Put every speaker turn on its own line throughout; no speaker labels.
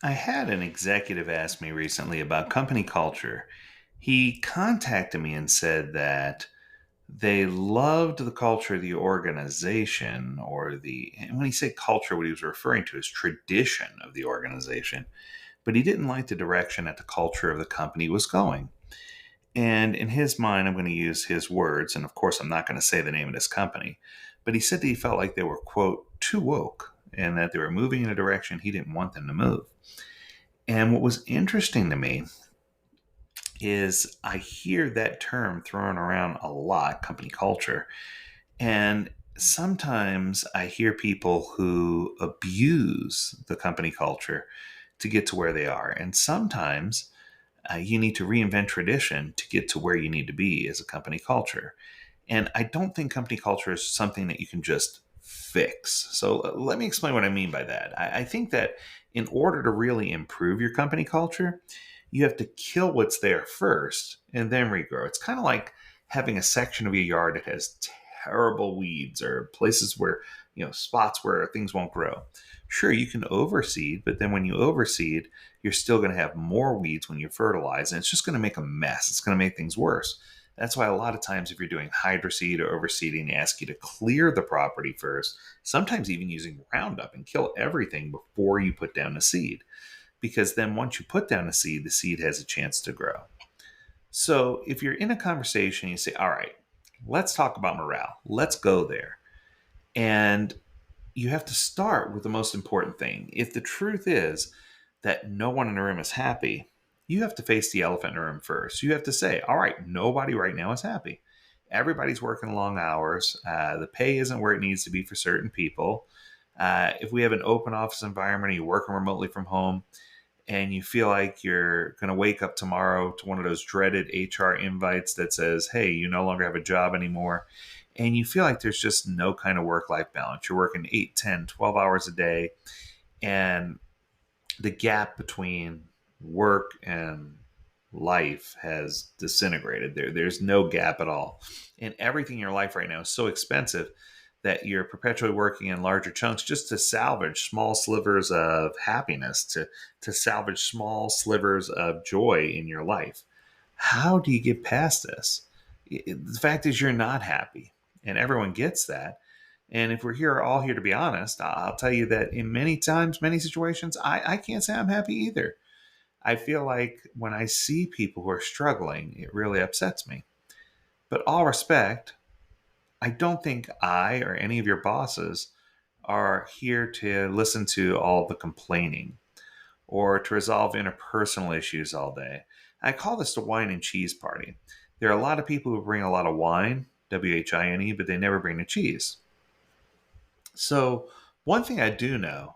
I had an executive ask me recently about company culture. He contacted me and said that they loved the culture of the organization, and when he said culture, what he was referring to is tradition of the organization, but he didn't like the direction that the culture of the company was going. And in his mind, I'm going to use his words, and of course, I'm not going to say the name of this company, but he said that he felt like they were, quote, too woke and that they were moving in a direction he didn't want them to move. And what was interesting to me is I hear that term thrown around a lot, company culture. And sometimes I hear people who abuse the company culture to get to where they are. And sometimes you need to reinvent tradition to get to where you need to be as a company culture. And I don't think company culture is something that you can just fix. So let me explain what I mean by that. I think that in order to really improve your company culture, you have to kill what's there first and then regrow. It's kind of like having a section of your yard that has terrible weeds or places where, spots where things won't grow. Sure, you can overseed, but then when you overseed, you're still going to have more weeds when you fertilize, and it's just going to make a mess. It's going to make things worse. That's why a lot of times, if you're doing hydroseed or overseeding, they ask you to clear the property first, sometimes even using Roundup, and kill everything before you put down the seed. Because then once you put down the seed has a chance to grow. So if you're in a conversation, you say, all right, let's talk about morale. Let's go there. And you have to start with the most important thing. If the truth is that no one in the room is happy, you have to face the elephant in the room first. You have to say, all right, nobody right now is happy. Everybody's working long hours. The pay isn't where it needs to be for certain people. If we have an open office environment, or you're working remotely from home, and you feel like you're going to wake up tomorrow to one of those dreaded HR invites that says, hey, you no longer have a job anymore, and you feel like there's just no kind of work-life balance. You're working 8, 10, 12 hours a day, and the gap between work and life has disintegrated. There's no gap at all. And everything in your life right now is so expensive that you're perpetually working in larger chunks just to salvage small slivers of happiness, to salvage small slivers of joy in your life. How do you get past this? The fact is, you're not happy, and everyone gets that. And if we're all here to be honest, I'll tell you that in many times, many situations, I can't say I'm happy either. I feel like when I see people who are struggling, it really upsets me. But all respect, I don't think I or any of your bosses are here to listen to all the complaining or to resolve interpersonal issues all day. I call this the wine and cheese party. There are a lot of people who bring a lot of wine, WHINE, but they never bring the cheese. So, one thing I do know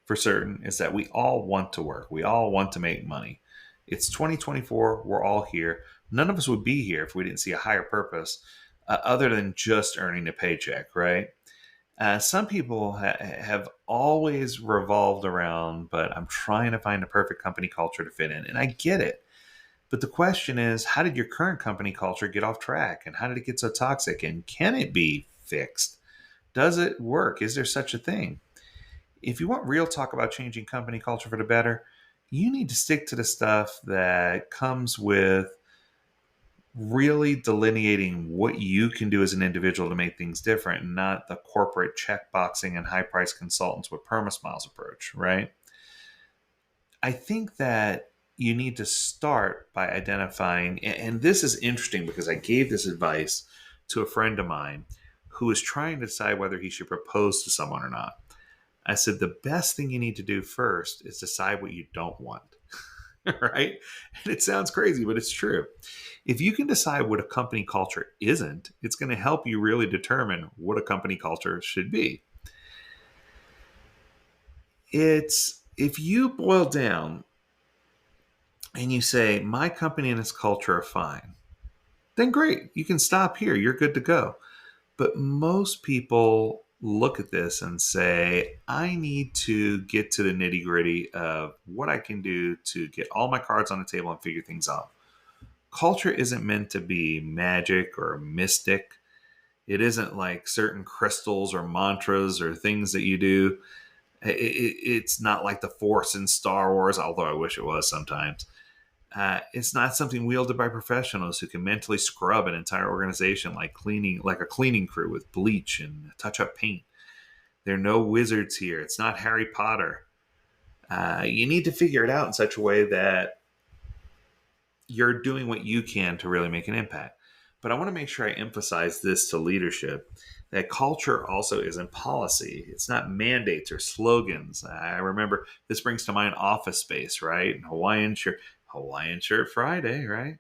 for certain is that we all want to work. We all want to make money. It's 2024. We're all here. None of us would be here if we didn't see a higher purpose other than just earning a paycheck, right? Some people have always revolved around, but I'm trying to find the perfect company culture to fit in. And I get it. But the question is, how did your current company culture get off track? And how did it get so toxic? And can it be fixed? Does it work? Is there such a thing? If you want real talk about changing company culture for the better, you need to stick to the stuff that comes with really delineating what you can do as an individual to make things different, and not the corporate checkboxing and high price consultants with perma-smiles approach, right? I think that you need to start by identifying, and this is interesting because I gave this advice to a friend of mine who was trying to decide whether he should propose to someone or not. I said, the best thing you need to do first is decide what you don't want. Right? And it sounds crazy, but it's true. If you can decide what a company culture isn't, it's going to help you really determine what a company culture should be. It's if you boil down and you say, my company and its culture are fine, then great. You can stop here. You're good to go. But most people look at this and say, I need to get to the nitty gritty of what I can do to get all my cards on the table and figure things out. Culture isn't meant to be magic or mystic. It isn't like certain crystals or mantras or things that you do. It's not like the Force in Star Wars, although I wish it was sometimes. It's not something wielded by professionals who can mentally scrub an entire organization like a cleaning crew with bleach and touch-up paint. There are no wizards here. It's not Harry Potter. You need to figure it out in such a way that you're doing what you can to really make an impact. But I want to make sure I emphasize this to leadership, that culture also isn't policy. It's not mandates or slogans. I remember this brings to mind Office Space, right? Hawaiian shirt Friday, right?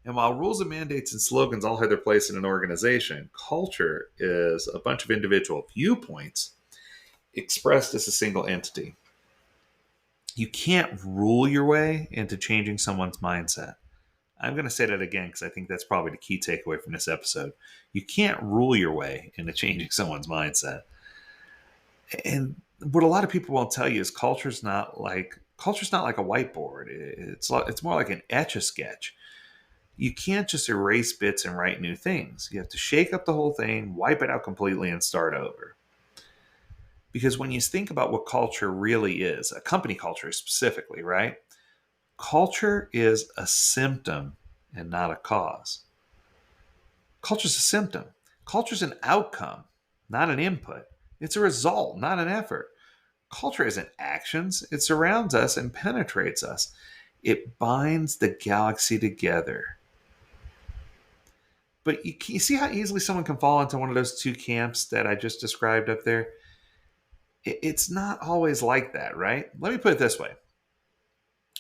And while rules and mandates and slogans all have their place in an organization, culture is a bunch of individual viewpoints expressed as a single entity. You can't rule your way into changing someone's mindset. I'm going to say that again because I think that's probably the key takeaway from this episode. You can't rule your way into changing someone's mindset. And what a lot of people won't tell you is culture's not like a whiteboard. It's more like an etch-a-sketch. You can't just erase bits and write new things. You have to shake up the whole thing, wipe it out completely, and start over. Because when you think about what culture really is, a company culture specifically, right? Culture is a symptom and not a cause. Culture is a symptom. Culture is an outcome, not an input. It's a result, not an effort. Culture isn't actions. It surrounds us and penetrates us. It binds the galaxy together. But you see how easily someone can fall into one of those two camps that I just described up there? It's not always like that, right? Let me put it this way.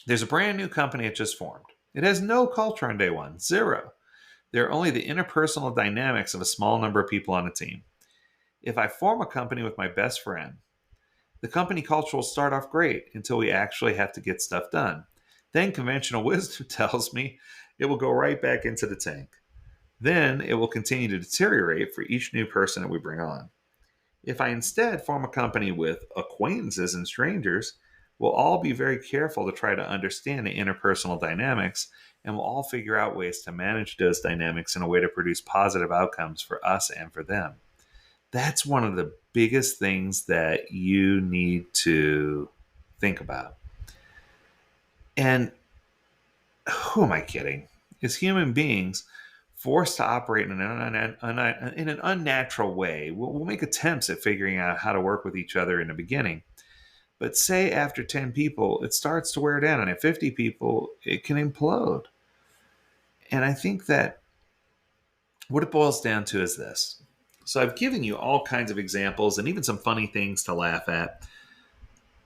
There's a brand new company that just formed. It has no culture on day one, zero. There are only the interpersonal dynamics of a small number of people on a team. If I form a company with my best friend, the company culture will start off great until we actually have to get stuff done. Then conventional wisdom tells me it will go right back into the tank. Then it will continue to deteriorate for each new person that we bring on. If I instead form a company with acquaintances and strangers, we'll all be very careful to try to understand the interpersonal dynamics, and we'll all figure out ways to manage those dynamics in a way to produce positive outcomes for us and for them. That's one of the biggest things that you need to think about. And who am I kidding? As human beings, forced to operate in an unnatural way, we'll make attempts at figuring out how to work with each other in the beginning. But say after 10 people, it starts to wear down, and at 50 people, it can implode. And I think that what it boils down to is this. So I've given you all kinds of examples and even some funny things to laugh at,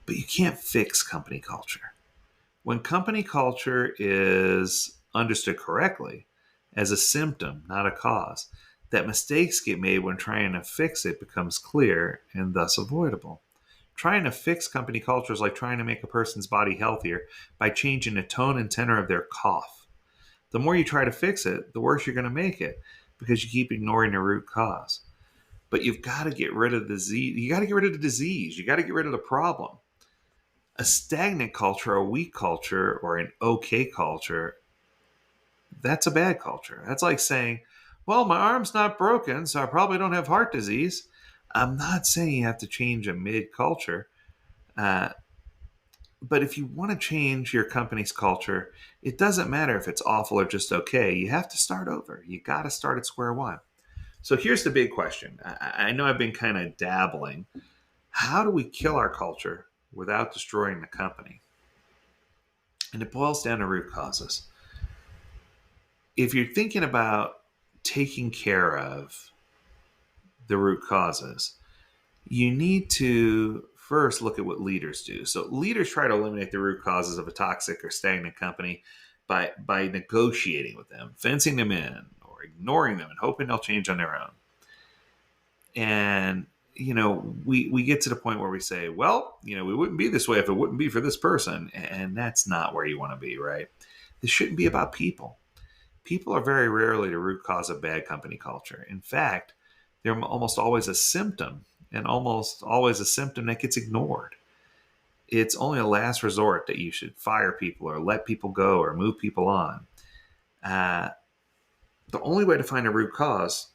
but you can't fix company culture. When company culture is understood correctly as a symptom, not a cause, that mistakes get made when trying to fix it becomes clear and thus avoidable. Trying to fix company culture is like trying to make a person's body healthier by changing the tone and tenor of their cough. The more you try to fix it, the worse you're going to make it because you keep ignoring the root cause. But you've got to get rid of the disease. You got to get rid of the disease. You got to get rid of the problem. A stagnant culture, a weak culture, or an okay culture, that's a bad culture. That's like saying, well, my arm's not broken, so I probably don't have heart disease. I'm not saying you have to change a mid-culture, but if you want to change your company's culture, it doesn't matter if it's awful or just okay. You have to start over. You got to start at square one. So here's the big question. I know I've been kind of dabbling. How do we kill our culture without destroying the company? And it boils down to root causes. If you're thinking about taking care of the root causes, you need to first look at what leaders do. So leaders try to eliminate the root causes of a toxic or stagnant company by negotiating with them, fencing them in, or ignoring them and hoping they'll change on their own. And, we get to the point where we say, well, we wouldn't be this way if it wouldn't be for this person. And that's not where you want to be, right? This shouldn't be about people. People are very rarely the root cause of bad company culture. In fact, they're almost always a symptom, and almost always a symptom that gets ignored. It's only a last resort that you should fire people or let people go or move people on. The only way to find a root cause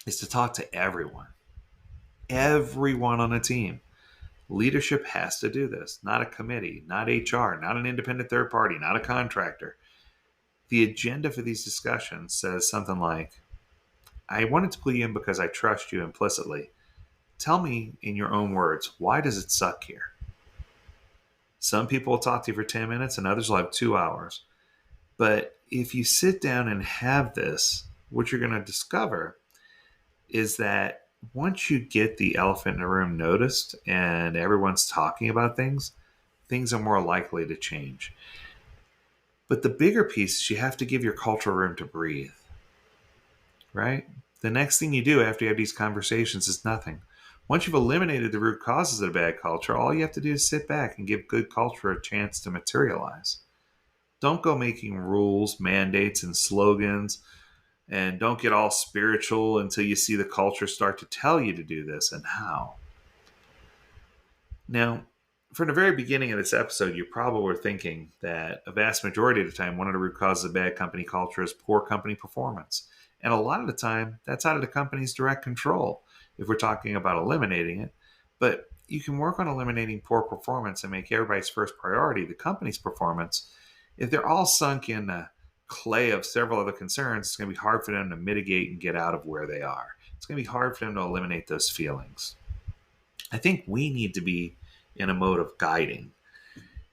is to talk to everyone on a team. Leadership has to do this, not a committee, not HR, not an independent third party, not a contractor. The agenda for these discussions says something like, I wanted to pull you in because I trust you implicitly. Tell me in your own words, why does it suck here? Some people will talk to you for 10 minutes and others will have 2 hours. But if you sit down and have this, what you're going to discover is that once you get the elephant in the room noticed and everyone's talking about things, things are more likely to change. But the bigger piece is you have to give your culture room to breathe, right? The next thing you do after you have these conversations is nothing. Once you've eliminated the root causes of bad culture, all you have to do is sit back and give good culture a chance to materialize. Don't go making rules, mandates, and slogans, and don't get all spiritual until you see the culture start to tell you to do this and how. Now, from the very beginning of this episode, you probably were thinking that a vast majority of the time, one of the root causes of bad company culture is poor company performance. And a lot of the time, that's out of the company's direct control if we're talking about eliminating it. But you can work on eliminating poor performance and make everybody's first priority the company's performance. If they're all sunk in the clay of several other concerns, it's going to be hard for them to mitigate and get out of where they are. It's going to be hard for them to eliminate those feelings. I think we need to be in a mode of guiding.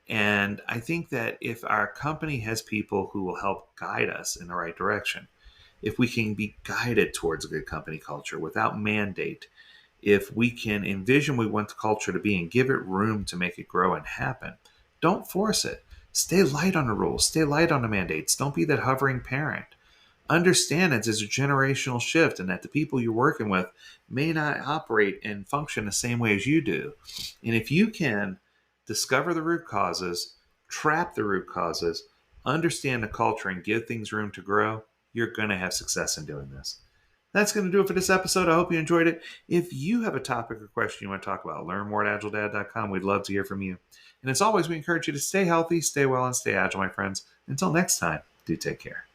And I think that if our company has people who will help guide us in the right direction, if we can be guided towards a good company culture without mandate, if we can envision we want the culture to be and give it room to make it grow and happen, don't force it. Stay light on the rules. Stay light on the mandates. Don't be that hovering parent. Understand that there's a generational shift and that the people you're working with may not operate and function the same way as you do. And if you can discover the root causes, trap the root causes, understand the culture, and give things room to grow, you're going to have success in doing this. That's going to do it for this episode. I hope you enjoyed it. If you have a topic or question you want to talk about, learn more at AgileDad.com. We'd love to hear from you. And as always, we encourage you to stay healthy, stay well, and stay agile, my friends. Until next time, do take care.